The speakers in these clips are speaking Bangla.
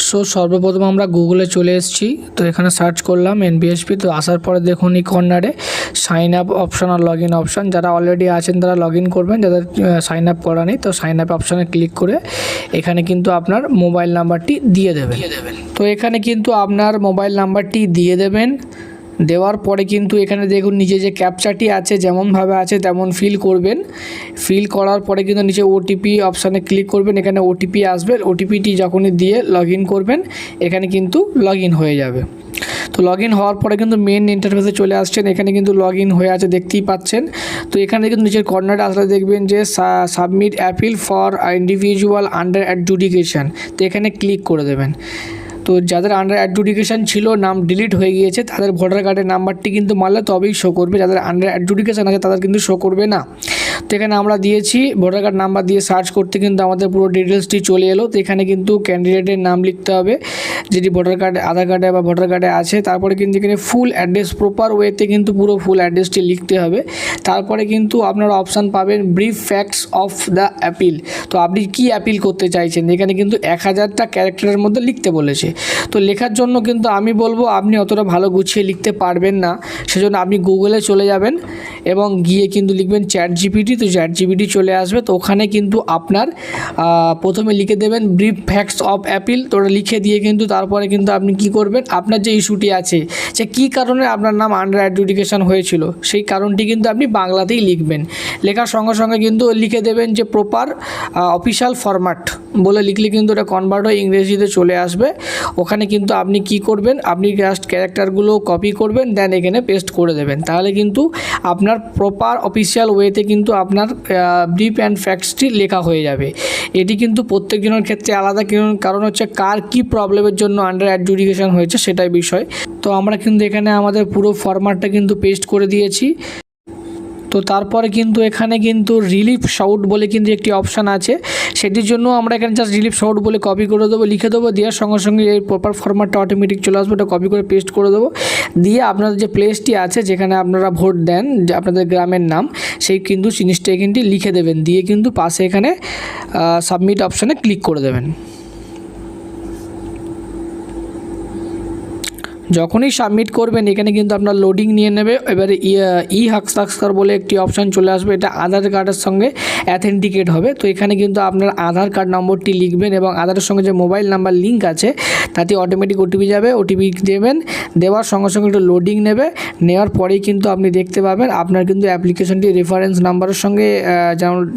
সো সর্বপ্রথম আমরা গুগলে চলে এসেছি। তো এখানে সার্চ করলাম এনবিএসপি। তো আসার পরে দেখুন এই কর্নারে সাইন আপ অপশান আর লগ ইন অপশান, যারা অলরেডি আছেন তারা লগ ইন করবেন, যাদের সাইন আপ করা নেই তো সাইন আপ অপশানে ক্লিক করে এখানে কিন্তু আপনার মোবাইল নাম্বারটি দিয়ে দেবেন। তো এখানে কিন্তু আপনার মোবাইল নাম্বারটি দিয়ে দেবেন। দেওয়ার পরে কিন্তু এখানে দেখুন নিচে যে ক্যাপচাটি আছে যেমনভাবে আছে তেমন ফিল করবেন। ফিল করার পরে কিন্তু নিচে ওটিপি অপশানে ক্লিক করবেন, এখানে ওটিপি আসবে। ওটিপিটি যখনই দিয়ে লগ ইন করবেন এখানে কিন্তু লগ ইন হয়ে যাবে। তো লগ ইন হওয়ার পরে কিন্তু মেন ইন্টারফেসে চলে আসছেন, এখানে কিন্তু লগ ইন হয়ে আছে দেখতেই পাচ্ছেন। তো এখানে কিন্তু নিচের কর্নারে আসলে দেখবেন যে submit appeal for individual under adjudication, তো এখানে ক্লিক করে দেবেন। তো যাদের আন্ডার অ্যাডজুডিকেশন ছিল, নাম ডিলিট হয়ে গিয়েছে, তাদের ভোটার কার্ডের নাম্বারটি কিন্তু মারলে তবেই শো করবে। যাদের আন্ডার অ্যাডজুডিকেশন আছে তাদের কিন্তু শো করবে না। তো এখানে আমরা দিয়েছি ভোটার কার্ড নাম্বার দিয়ে সার্চ করতে কিন্তু আমাদের পুরো ডিটেলসটি চলে এলো। তো এখানে কিন্তু ক্যান্ডিডেটের নাম লিখতে হবে যেটি ভোটার কার্ডে, আধার কার্ডে বা ভোটার কার্ডে আছে। তারপরে কিন্তু এখানে ফুল অ্যাড্রেস প্রপার ওয়েতে কিন্তু পুরো ফুল অ্যাড্রেসটি লিখতে হবে। তারপরে কিন্তু আপনারা অপশান পাবেন brief facts of the appeal. তো আপনি কি অ্যাপিল করতে চাইছেন, এখানে কিন্তু 1000টা ক্যারেক্টারের মধ্যে লিখতে বলেছে। তো লেখার জন্য কিন্তু আমি বলবো আপনি অতটা ভালো গুছিয়ে লিখতে পারবেন না, সেজন্য আপনি গুগলে চলে যাবেন এবং গিয়ে কিন্তু লিখবেন চ্যাট জিপিটি। তো চ্যাট জিপিটি চলে আসবে। তো ওখানে কিন্তু আপনার প্রথমে লিখে দেবেন ব্রিফ ফ্যাক্টস অফ অ্যাপিল। তো ওটা লিখে দিয়ে কিন্তু তারপরে কিন্তু আপনি কি করবেন, আপনার যে ইস্যুটি আছে যে কী কারণে আপনার নাম আন্ডার অ্যাডজুডিকেশন হয়েছিল সেই কারণটি কিন্তু আপনি বাংলাতেই লিখবেন। লেখার সঙ্গে সঙ্গে কিন্তু লিখে দেবেন যে প্রপার অফিশিয়াল ফরম্যাট বলে লিখলে কিন্তু ওটা কনভার্ট হয়ে ইংরেজিতে চলে আসবে। ওখানে কিন্তু আপনি কি করবেন, আপনি জাস্ট ক্যারেক্টারগুলো কপি করবেন, দেন এখানে পেস্ট করে দেবেন। তাহলে কিন্তু আপনার প্রপার অফিসিয়াল ওয়েতে কিন্তু আপনার ব্রিফ অ্যান্ড ফ্যাক্টসটি লেখা হয়ে যাবে। এটি কিন্তু প্রত্যেকজনের ক্ষেত্রে আলাদা, কারণ হচ্ছে কার কি প্রবলেমের জন্য আন্ডার অ্যাডজুডিকেশন হয়েছে সেটাই বিষয়। তো আমরা কিন্তু এখানে আমাদের পুরো ফরম্যাটটা কিন্তু পেস্ট করে দিয়েছি। তো তারপরে কিন্তু এখানে কিন্তু রিলিফ শাউট বলে কিন্তু একটি অপশান আছে, সেটির জন্য আমরা এখানে জাস্ট রিলিফ শাউট বলে কপি করে দেবো, লিখে দেবো। দেওয়ার সঙ্গে সঙ্গে এই প্রপার ফরম্যাটটা অটোমেটিক চলে আসবে, ওটা কপি করে পেস্ট করে দেবো। দিয়ে আপনাদের যে প্লেসটি আছে যেখানে আপনারা ভোট দেন, যে আপনাদের গ্রামের নাম, সেই কিন্তু জিনিসটা এখানটি লিখে দেবেন। দিয়ে কিন্তু পাশে এখানে সাবমিট অপশানে ক্লিক করে দেবেন। যখনই সাবমিট করবেন এখানে কিন্তু আপনার লোডিং নিয়ে নেবে। এবারে ই হাস্তাক্ষর বলে একটি অপশান চলে আসবে, এটা আধার কার্ডের সঙ্গে অ্যাথেন্টিকেট হবে। তো এখানে কিন্তু আপনার আধার কার্ড নম্বরটি লিখবেন এবং আধারের সঙ্গে যে মোবাইল নাম্বার লিঙ্ক আছে তাতে অটোমেটিক ওটিপি যাবে, ওটিপি দেবেন। দেওয়ার সঙ্গে সঙ্গে একটু লোডিং নেবে, নেওয়ার পরেই কিন্তু আপনি দেখতে পাবেন আপনার কিন্তু অ্যাপ্লিকেশনটি রেফারেন্স নাম্বারের সঙ্গে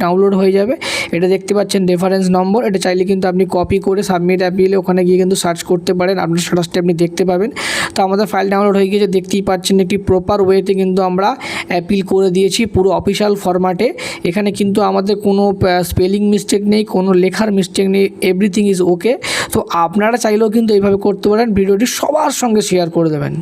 ডাউনলোড হয়ে যাবে। এটা দেখতে পাচ্ছেন রেফারেন্স নম্বর, এটা চাইলে কিন্তু আপনি কপি করে সাবমিট অ্যাপিলে ওখানে গিয়ে কিন্তু সার্চ করতে পারেন, আপনার স্ট্যাটাসটি আপনি দেখতে পাবেন। তো আমাদের ফাইল ডাউনলোড হয়ে গিয়েছে, দেখতেই পাচ্ছেন একটি প্রপার ওয়েতে কিন্তু আমরা অ্যাপিল করে দিয়েছি পুরো অফিসিয়াল ফরম্যাটে। এখানে কিন্তু আমাদের কোনো স্পেলিং মিস্টেক নেই, কোনো লেখার মিস্টেক নেই, এভরিথিং ইজ ওকে। তো আপনারা চাইলেও কিন্তু এইভাবে করতে পারেন। ভিডিওটি সবার সঙ্গে শেয়ার করে দেবেন।